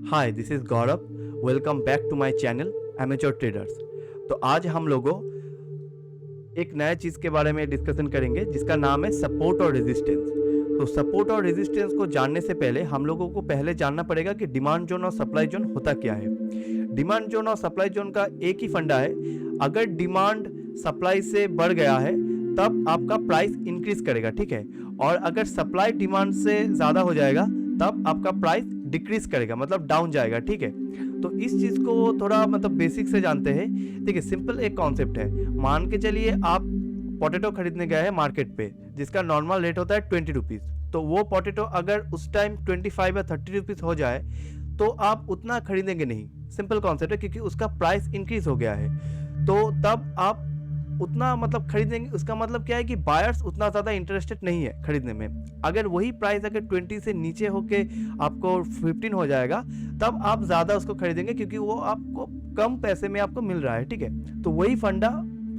Hi this is Gaurav. Welcome back to my channel amateur traders. तो आज हम लोगों एक नया चीज़ के बारे में डिस्कशन करेंगे जिसका नाम है सपोर्ट और रेजिस्टेंस। तो सपोर्ट और रेजिस्टेंस को जानने से पहले हम लोगों को पहले जानना पड़ेगा कि डिमांड जोन और सप्लाई जोन होता क्या है। डिमांड जोन और सप्लाई जोन का एक ही फंडा है, अगर डिमांड सप्लाई से बढ़ गया है तब आपका प्राइस इंक्रीज करेगा, ठीक है। और अगर सप्लाई डिमांड से ज़्यादा हो जाएगा तब आपका प्राइस डिक्रीज करेगा, मतलब डाउन जाएगा, ठीक है। तो इस चीज़ को थोड़ा मतलब बेसिक से जानते हैं। देखिए सिंपल एक कॉन्सेप्ट है। मान के चलिए आप पोटैटो खरीदने गए हैं मार्केट पे जिसका नॉर्मल रेट होता है 20 रुपीज़। तो वो पोटैटो अगर उस टाइम 25 या 30 रुपीज़ हो जाए तो आप उतना खरीदेंगे नहीं। सिंपल कॉन्सेप्ट है, क्योंकि उसका प्राइस इंक्रीज हो गया है तो तब आप उतना मतलब खरीदेंगे। उसका मतलब क्या है कि बायर्स उतना ज़्यादा इंटरेस्टेड नहीं है खरीदने में। अगर वही प्राइस अगर 20 से नीचे होके आपको 15 हो जाएगा तब आप ज़्यादा उसको खरीदेंगे, क्योंकि वो आपको कम पैसे में आपको मिल रहा है, ठीक है। तो वही फंडा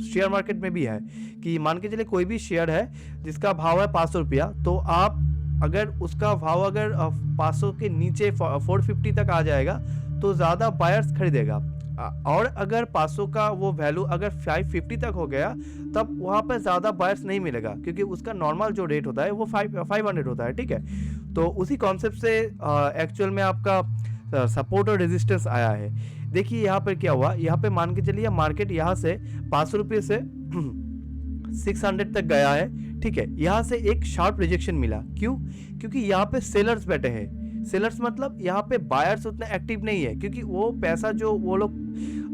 शेयर मार्केट में भी है कि मान के चलिए कोई भी शेयर है जिसका भाव है 500 रुपया, तो आप अगर उसका भाव अगर 500 के नीचे 450 तक आ जाएगा तो ज़्यादा बायर्स खरीदेगा। और अगर 500 का वो वैल्यू अगर 550 तक हो गया तब वहाँ पर ज़्यादा बायर्स नहीं मिलेगा, क्योंकि उसका नॉर्मल जो रेट होता है वो 500 होता है, ठीक है। तो उसी कॉन्सेप्ट से एक्चुअल में आपका सपोर्ट और रेजिस्टेंस आया है। देखिए यहाँ पर क्या हुआ, यहाँ पे मान के चलिए मार्केट यहाँ से 500 रुपये से 600 तक गया है, ठीक है। यहाँ से एक शार्प रिजेक्शन मिला, क्यों? क्योंकि यहाँ पे सेलर्स बैठे हैं। सेलर्स मतलब यहाँ पे बायर्स उतना एक्टिव नहीं है, क्योंकि वो पैसा जो वो लोग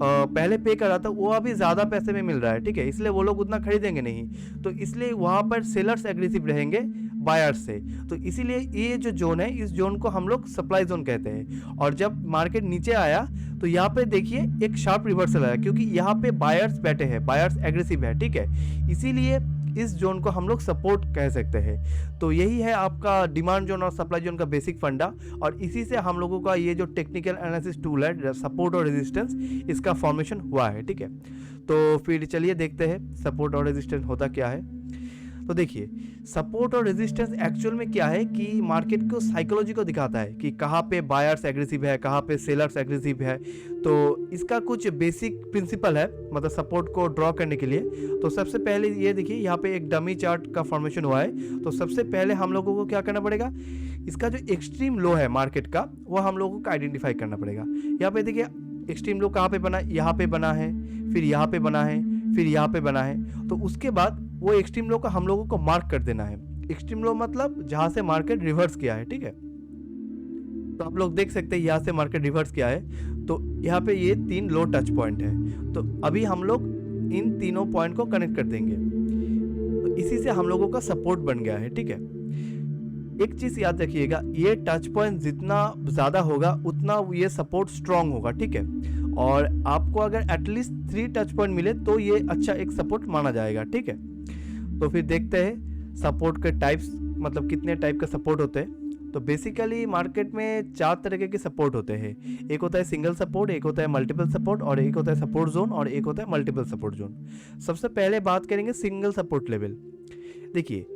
पहले पे कर रहा था वो अभी ज़्यादा पैसे में मिल रहा है, ठीक है। इसलिए वो लोग उतना खरीदेंगे नहीं, तो इसलिए वहाँ पर सेलर्स एग्रेसिव रहेंगे बायर्स से। तो इसीलिए ये जो जोन है इस जोन को हम लोग सप्लाई जोन कहते हैं। और जब मार्केट नीचे आया तो यहाँ पे देखिए एक शार्प रिवर्सल आया, क्योंकि यहाँ पे बायर्स बैठे हैं, बायर्स एग्रेसिव है, ठीक है। इसीलिए इस जोन को हम लोग सपोर्ट कह सकते हैं। तो यही है आपका डिमांड जोन और सप्लाई जोन का बेसिक फंडा, और इसी से हम लोगों का ये जो टेक्निकल एनालिसिस टूल है सपोर्ट और रेजिस्टेंस, इसका फॉर्मेशन हुआ है, ठीक है। तो फिर चलिए देखते हैं सपोर्ट और रेजिस्टेंस होता क्या है। तो देखिए सपोर्ट और रेजिस्टेंस एक्चुअल में क्या है कि मार्केट को साइकोलॉजी को दिखाता है कि कहाँ पे बायर्स एग्रेसिव है, कहाँ पे सेलर्स एग्रेसिव है। तो इसका कुछ बेसिक प्रिंसिपल है मतलब सपोर्ट को ड्रॉ करने के लिए। तो सबसे पहले ये देखिए यहाँ पे एक डमी चार्ट का फॉर्मेशन हुआ है। तो सबसे पहले हम लोगों को क्या करना पड़ेगा, इसका जो एक्सट्रीम लो है मार्केट का वो हम लोगों को आइडेंटिफाई करना पड़ेगा। यहाँ पे देखिए एक्सट्रीम लो कहाँ पे बना, यहाँ पे बना है, फिर यहाँ पे बना है, फिर यहाँ पे बना है। तो उसके बाद वो एक्सट्रीम लो का हम लोगों को मार्क कर देना है। एक्सट्रीम लो मतलब जहाँ से मार्केट रिवर्स किया है, ठीक है। तो आप लोग देख सकते हैं यहाँ से मार्केट रिवर्स किया है, तो यहाँ पे ये 3 लो टच पॉइंट है। तो अभी हम लोग इन तीनों पॉइंट को कनेक्ट कर देंगे, तो इसी से हम लोगों का सपोर्ट बन गया है, ठीक है। एक चीज याद रखिएगा, ये टच पॉइंट जितना ज्यादा होगा उतना ये सपोर्ट स्ट्रांग होगा, ठीक है। और आपको अगर एटलीस्ट 3 टच पॉइंट मिले तो ये अच्छा एक सपोर्ट माना जाएगा, ठीक है। तो फिर देखते हैं सपोर्ट के टाइप्स, मतलब कितने टाइप का सपोर्ट होते हैं। तो बेसिकली मार्केट में 4 तरह के सपोर्ट होते हैं। एक होता है सिंगल सपोर्ट, एक होता है मल्टीपल सपोर्ट, और एक होता है सपोर्ट जोन, और एक होता है मल्टीपल सपोर्ट जोन। सबसे पहले बात करेंगे सिंगल सपोर्ट लेवल। देखिए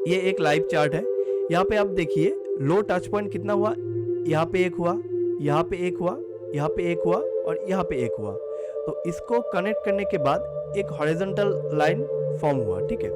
ये एक लाइव चार्ट है। यहाँ पे आप देखिए लो टच पॉइंट कितना हुआ, यहाँ पे एक हुआ, यहाँ पे एक हुआ, यहाँ पे एक हुआ, और यहाँ पे एक हुआ। तो इसको कनेक्ट करने के बाद एक हॉरिजॉन्टल लाइन फॉर्म हुआ, ठीक है।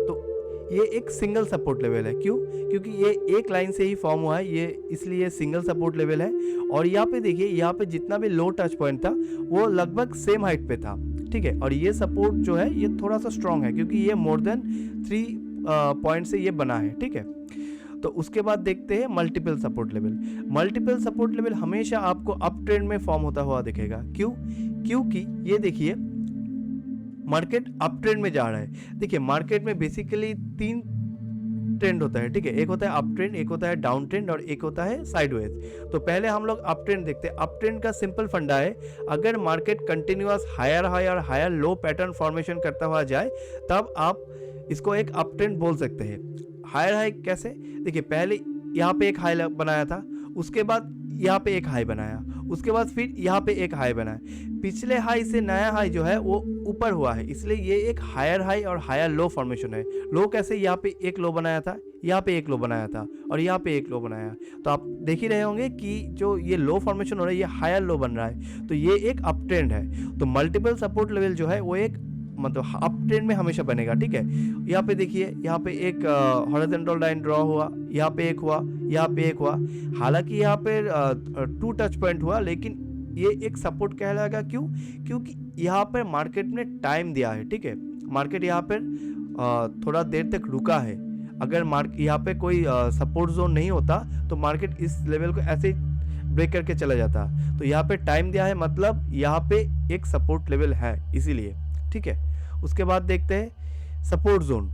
तो ये एक सिंगल सपोर्ट लेवल है। क्यों? क्योंकि ये एक लाइन से ही फॉर्म हुआ है, ये इसलिए सिंगल सपोर्ट लेवल है। और यहाँ पे देखिए यहाँ पे जितना भी लो टच पॉइंट था वो लगभग सेम हाइट पे था, ठीक है। और ये सपोर्ट जो है ये थोड़ा सा स्ट्रॉन्ग है, क्योंकि ये मोर देन 3 पॉइंट से ये बना है, ठीक है। तो उसके बाद देखते हैं multiple support level. Multiple support level हमेशा आपको अप ट्रेंड में फॉर्म होता हुआ दिखेगा। क्यों? क्योंकि ये देखिए मार्केट अप ट्रेंड में जा रहा है। देखिए मार्केट में बेसिकली 3 ट्रेंड होता है, ठीक है। एक होता है अप ट्रेंड, एक होता है डाउन ट्रेंड, और एक होता है साइडवेज। तो पहले हम लोग अप ट्रेंड देखते हैं। अप ट्रेंड का सिंपल फंडा है, अगर मार्केट कंटिन्यूअस हायर हाई और हायर लो पैटर्न फॉर्मेशन करता हुआ जाए तब आप इसको एक अप ट्रेंड बोल सकते हैं। हायर हाई कैसे? देखिए पहले यहाँ पे एक हाई बनाया था, उसके बाद यहाँ पे एक हाई बनाया, उसके बाद फिर यहाँ पे एक हाई बनाया। पिछले हाई से नया हाई जो है वो ऊपर हुआ है, इसलिए ये एक हायर हाई और हायर लो फॉर्मेशन है। लो कैसे? यहाँ पे एक लो बनाया था, यहाँ पे एक लो बनाया था और यहाँ पे एक लो बनाया। तो आप देख ही रहे होंगे कि जो ये लो फॉर्मेशन हो रहा है ये हायर लो बन रहा है, तो ये एक अप ट्रेंड है। तो मल्टीपल सपोर्ट लेवल जो है वो एक मतलब अप ट्रेंड में हमेशा बनेगा, ठीक है। यहाँ पे देखिए, यहाँ पे एक हॉरिजॉन्टल लाइन ड्रॉ हुआ, यहाँ पे एक हुआ, यहाँ पे एक हुआ। हालांकि यहाँ पे 2 टच पॉइंट हुआ, लेकिन ये एक सपोर्ट कहलाएगा। क्यों? क्योंकि यहाँ पर मार्केट ने टाइम दिया है, ठीक है। मार्केट यहाँ पर थोड़ा देर तक रुका है। अगर यहाँ पे कोई सपोर्ट जोन नहीं होता तो मार्केट इस लेवल को ऐसे ही ब्रेक करके चला जाता। तो यहाँ पे टाइम दिया है, मतलब यहाँ पे एक सपोर्ट लेवल है, इसीलिए, ठीक है। उसके बाद देखते हैं सपोर्ट जोन।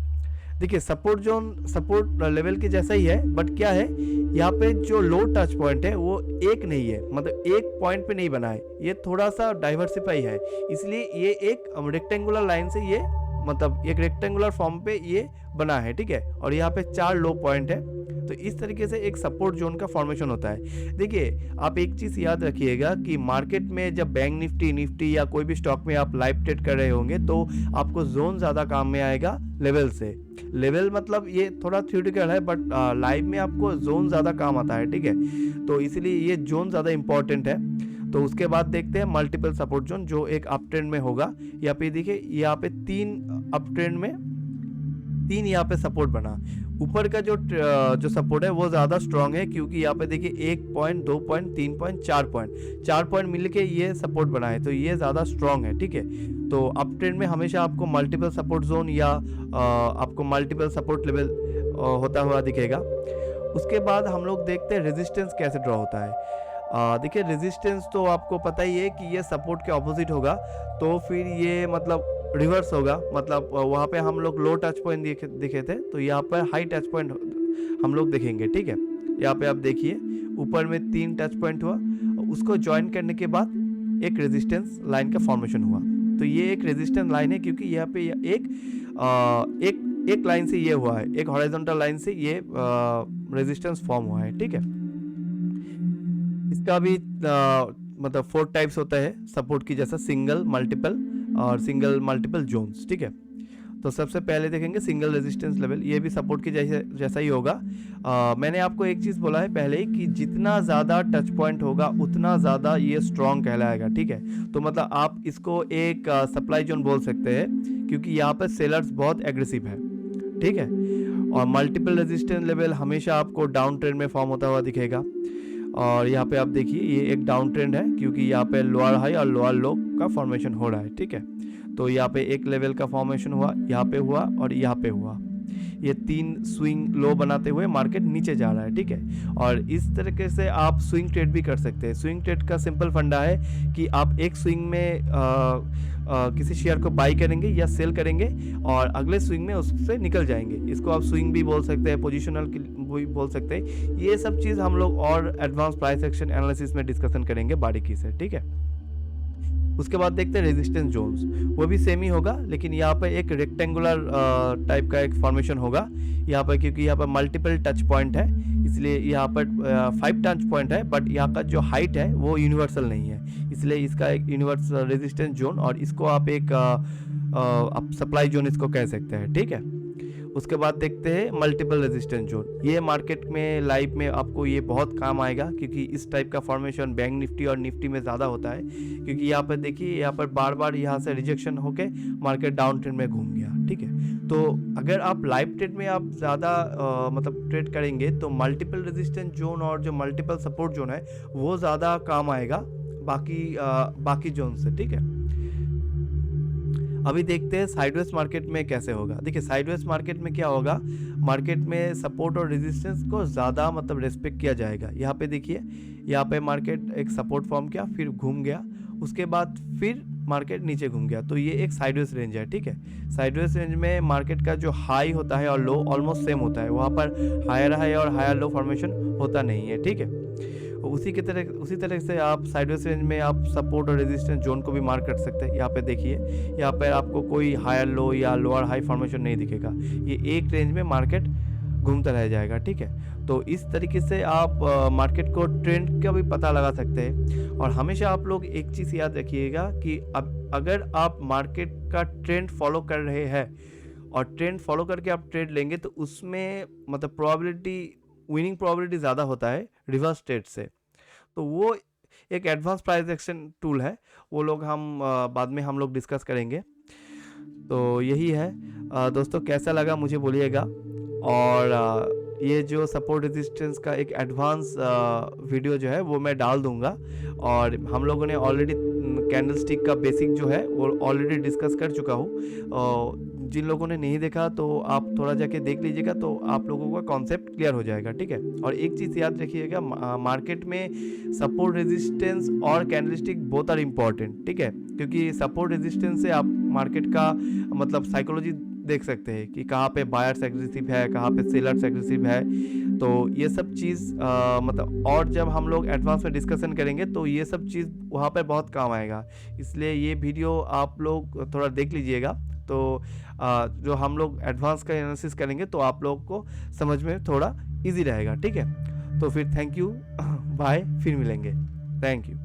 देखिए सपोर्ट जोन सपोर्ट लेवल के जैसा ही है, बट क्या है, यहाँ पे जो लो टच पॉइंट है वो एक नहीं है, मतलब एक पॉइंट पे नहीं बना है, ये थोड़ा सा डाइवर्सिफाई है। इसलिए ये एक रेक्टेंगुलर लाइन से ये मतलब एक रेक्टेंगुलर फॉर्म पे ये बना है, ठीक है। और यहाँ पे 4 लो पॉइंट है। तो इस तरीके से एक सपोर्ट जोन का फॉर्मेशन होता है। देखिए आप एक चीज़ याद रखिएगा कि मार्केट में जब बैंक निफ्टी या कोई भी स्टॉक में आप लाइव ट्रेड कर रहे होंगे तो आपको जोन ज़्यादा काम में आएगा लेवल से। लेवल मतलब ये थोड़ा थ्योरेटिकल है, बट लाइव में आपको जोन ज़्यादा काम आता है, ठीक है। तो इसलिए ये जोन ज़्यादा इंपॉर्टेंट है। तो उसके बाद देखते हैं मल्टीपल सपोर्ट जोन जो एक अप ट्रेंड में होगा। यहाँ पे देखिए, यहाँ पे 3 अप ट्रेंड में 3 यहाँ पे सपोर्ट बना। ऊपर का जो सपोर्ट है वो ज़्यादा स्ट्रांग है, क्योंकि यहाँ पे देखिए 1 पॉइंट, 2 पॉइंट, 3 पॉइंट, 4 पॉइंट मिल के ये सपोर्ट बना है, तो ये ज़्यादा स्ट्रांग है, ठीक है। तो अप ट्रेंड में हमेशा आपको मल्टीपल सपोर्ट जोन या आपको मल्टीपल सपोर्ट लेवल होता हुआ दिखेगा। उसके बाद हम लोग देखते हैं रेजिस्टेंस कैसे ड्रॉ होता है। देखिए रेजिस्टेंस तो आपको पता ही है कि ये सपोर्ट के ऑपोजिट होगा, तो फिर ये मतलब रिवर्स होगा। मतलब वहाँ पे हम लोग लो टच पॉइंट दिखे थे, तो यहाँ पर हाई टच पॉइंट हम लोग देखेंगे, ठीक है। यहाँ पे आप देखिए ऊपर में 3 टच पॉइंट हुआ, उसको ज्वाइन करने के बाद एक रेजिस्टेंस लाइन का फॉर्मेशन हुआ। तो ये एक रेजिस्टेंस लाइन है, क्योंकि यहाँ पे एक लाइन से ये हुआ है, एक हॉरिजॉन्टल लाइन से ये रेजिस्टेंस फॉर्म हुआ है, ठीक है। इसका भी मतलब 4 टाइप्स होता है सपोर्ट की, जैसा सिंगल, मल्टीपल और सिंगल मल्टीपल जोन्स, ठीक है। तो सबसे पहले देखेंगे सिंगल रेजिस्टेंस लेवल, ये भी सपोर्ट की जैसा ही होगा। मैंने आपको एक चीज़ बोला है पहले ही कि जितना ज़्यादा टच पॉइंट होगा उतना ज़्यादा ये स्ट्रॉन्ग कहलाएगा, ठीक है। तो मतलब आप इसको एक सप्लाई जोन बोल सकते हैं, क्योंकि यहाँ पर सेलर्स बहुत एग्रेसिव है, ठीक है। और मल्टीपल रेजिस्टेंस लेवल हमेशा आपको डाउन ट्रेंड में फॉर्म होता हुआ दिखेगा। और यहाँ पे आप देखिए ये एक डाउन ट्रेंड है, क्योंकि यहाँ पे लोअर हाई और लोअर लो का फॉर्मेशन हो रहा है, ठीक है। तो यहाँ पे एक लेवल का फॉर्मेशन हुआ, यहाँ पे हुआ और यहाँ पे हुआ। ये 3 स्विंग लो बनाते हुए मार्केट नीचे जा रहा है, ठीक है। और इस तरीके से आप स्विंग ट्रेड भी कर सकते हैं। स्विंग ट्रेड का सिंपल फंडा है कि आप एक स्विंग में किसी शेयर को बाई करेंगे या सेल करेंगे और अगले स्विंग में उससे निकल जाएंगे। इसको आप स्विंग भी बोल सकते हैं, पोजिशनल भी बोल सकते हैं। ये सब चीज़ हम लोग और एडवांस प्राइस एक्शन एनालिसिस में डिस्कशन करेंगे बारीकी से, ठीक है। उसके बाद देखते हैं रेजिस्टेंस जोन्स, वो भी सेम ही होगा, लेकिन यहाँ पर एक रेक्टेंगुलर टाइप का एक फॉर्मेशन होगा यहाँ पर, क्योंकि यहाँ पर मल्टीपल टच पॉइंट है, इसलिए यहाँ पर 5 टच पॉइंट है, बट यहाँ का जो हाइट है वो यूनिवर्सल नहीं है, इसलिए इसका एक यूनिवर्सल रेजिस्टेंस जोन, और इसको आप एक सप्लाई जोन इसको कह सकते हैं, ठीक है। उसके बाद देखते हैं मल्टीपल रेजिस्टेंस जोन। ये मार्केट में लाइव में आपको ये बहुत काम आएगा, क्योंकि इस टाइप का फॉर्मेशन बैंक निफ्टी और निफ्टी में ज़्यादा होता है। क्योंकि यहाँ पर देखिए, यहाँ पर बार बार यहाँ से रिजेक्शन होके मार्केट डाउन ट्रेंड में घूम गया, ठीक है। तो अगर आप लाइव ट्रेड में आप ज़्यादा मतलब ट्रेड करेंगे तो मल्टीपल रेजिस्टेंस जोन और जो मल्टीपल सपोर्ट जोन है वो ज़्यादा काम आएगा बाकी जोन से, ठीक है। अभी देखते हैं साइडवेज मार्केट में कैसे होगा। देखिए साइडवेज मार्केट में क्या होगा, मार्केट में सपोर्ट और रेजिस्टेंस को ज़्यादा मतलब रेस्पेक्ट किया जाएगा। यहाँ पे देखिए, यहाँ पे मार्केट एक सपोर्ट फॉर्म किया, फिर घूम गया, उसके बाद फिर मार्केट नीचे घूम गया, तो ये एक साइडवेज रेंज है, ठीक है। साइडवेज रेंज में मार्केट का जो हाई होता है और लो ऑलमोस्ट सेम होता है, वहाँ पर हायर हाई और हायर लो फॉर्मेशन होता नहीं है, ठीक है। उसी तरह से आप साइडवेज रेंज में आप सपोर्ट और रेजिस्टेंस जोन को भी मार्क कर सकते हैं। यहाँ पे देखिए, यहाँ पर आपको कोई हायर लो या लोअर हाई फॉर्मेशन नहीं दिखेगा, ये एक रेंज में मार्केट घूमता रह जाएगा, ठीक है। तो इस तरीके से आप मार्केट को ट्रेंड का भी पता लगा सकते हैं। और हमेशा आप लोग एक चीज़ याद रखिएगा कि अब अगर आप मार्केट का ट्रेंड फॉलो कर रहे हैं और ट्रेंड फॉलो करके आप ट्रेड लेंगे तो उसमें मतलब प्रोबेबिलिटी, विनिंग प्रोबेबिलिटी ज़्यादा होता है रिवर्स ट्रेड से। तो वो एक एडवांस प्राइस एक्शन टूल है, वो लोग हम बाद में हम लोग डिस्कस करेंगे। तो यही है दोस्तों, कैसा लगा मुझे बोलिएगा। और ये जो सपोर्ट रेजिस्टेंस का एक एडवांस वीडियो जो है वो मैं डाल दूंगा, और हम लोगों ने ऑलरेडी कैंडल स्टिक का बेसिक जो है वो ऑलरेडी डिस्कस कर चुका हूँ। जिन लोगों ने नहीं देखा तो आप थोड़ा जाके देख लीजिएगा, तो आप लोगों का कॉन्सेप्ट क्लियर हो जाएगा, ठीक है। और एक चीज़ याद रखिएगा, मार्केट में सपोर्ट रेजिस्टेंस और candlestick both are important, ठीक है, क्योंकि सपोर्ट रेजिस्टेंस से आप मार्केट का मतलब साइकोलॉजी देख सकते हैं कि कहाँ पे बायर्स एग्रेसिव है, कहाँ पे सेलर्स एग्रेसिव है। तो ये सब चीज़ मतलब, और जब हम लोग एडवांस में डिस्कशन करेंगे तो ये सब चीज़ वहाँ पर बहुत काम आएगा। इसलिए ये वीडियो आप लोग थोड़ा देख लीजिएगा, तो जो हम लोग एडवांस का एनालिसिस करेंगे तो आप लोग को समझ में थोड़ा इजी रहेगा, ठीक है। तो फिर थैंक यू, बाय, फिर मिलेंगे, थैंक यू।